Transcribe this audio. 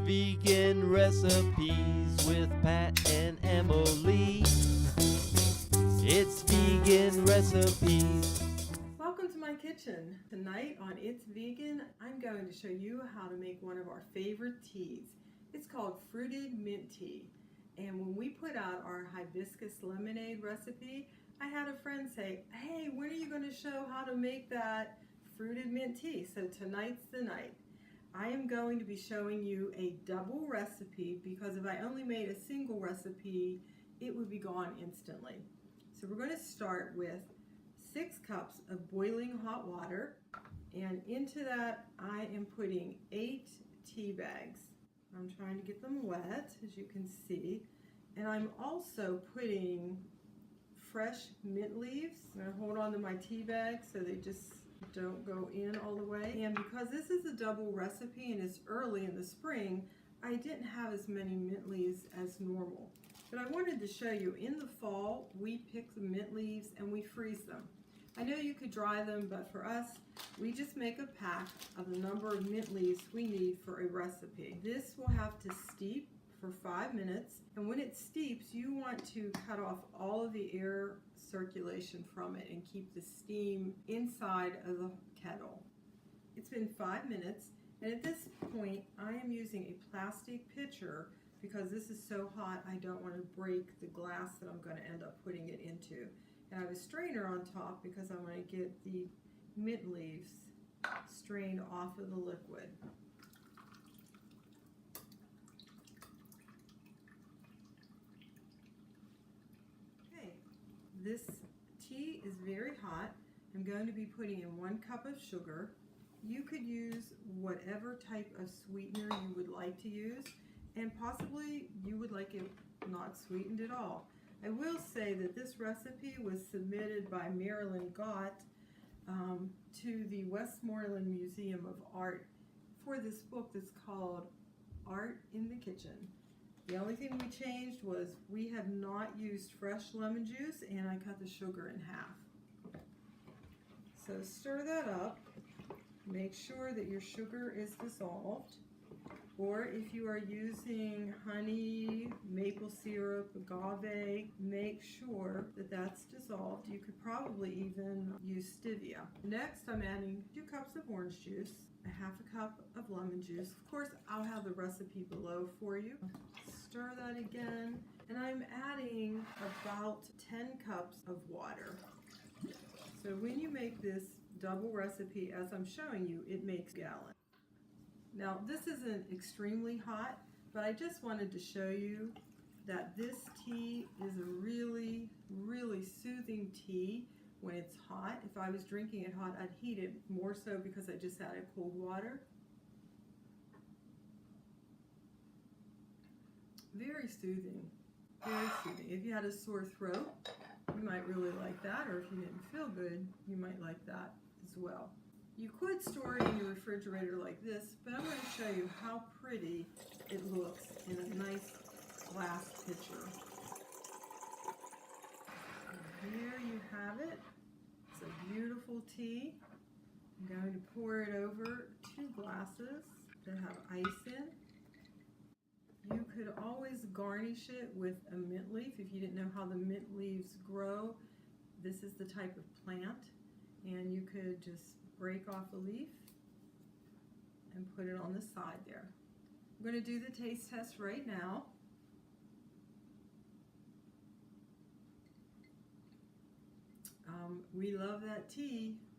Vegan recipes with Pat and Emily. It's vegan recipes. Welcome to my kitchen. Tonight on It's Vegan, I'm going to show you how to make one of our favorite teas. It's called fruited mint tea. And when we put out our hibiscus lemonade recipe, I had a friend say, hey, when are you going to show how to make that fruited mint tea? So tonight's the night. I am going to be showing you a double recipe because if I only made a single recipe, it would be gone instantly. So we're going to start with 6 cups of boiling hot water, and into that I am putting 8 tea bags. I'm trying to get them wet, as you can see, and I'm also putting fresh mint leaves. I'm going to hold on to my tea bag so they just don't go in all the way. And because this is a double recipe and it's early in the spring, I didn't have as many mint leaves as normal. But I wanted to show you, in the fall, we pick the mint leaves and we freeze them. I know you could dry them, but for us, we just make a pack of the number of mint leaves we need for a recipe. This will have to steep for 5 minutes, and when it steeps, you want to cut off all of the air circulation from it and keep the steam inside of the kettle. It's been 5 minutes, and at this point, I am using a plastic pitcher because this is so hot, I don't want to break the glass that I'm going to end up putting it into. And I have a strainer on top because I want to get the mint leaves strained off of the liquid. Okay, this tea is very hot. I'm going to be putting in 1 cup of sugar. You could use whatever type of sweetener you would like to use, and possibly you would like it not sweetened at all. I will say that this recipe was submitted by Marilyn Gaut to the Westmoreland Museum of Art for this book that's called Art in the Kitchen. The only thing we changed was we have not used fresh lemon juice, and I cut the sugar in half. So stir that up. Make sure that your sugar is dissolved. Or if you are using honey, maple syrup, agave, make sure that that's dissolved. You could probably even use stevia. Next, I'm adding 2 cups of orange juice, a half a cup of lemon juice. Of course, I'll have the recipe below for you. Stir that again, and I'm adding about 10 cups of water. So when you make this double recipe, as I'm showing you, it makes a gallon. Now, this isn't extremely hot, but I just wanted to show you that this tea is a really, really soothing tea when it's hot. If I was drinking it hot, I'd heat it more so because I just added cold water. Very soothing, very soothing. If you had a sore throat, you might really like that, or if you didn't feel good, you might like that as well. You could store it in your refrigerator like this, but I'm going to show you how pretty it looks in a nice glass pitcher. And here you have it. It's a beautiful tea. I'm going to pour it over 2 glasses that have ice in. You could always garnish it with a mint leaf. If you didn't know how the mint leaves grow, this is the type of plant, and you could just break off a leaf and put it on the side there. I'm going to do the taste test right now. We love that tea.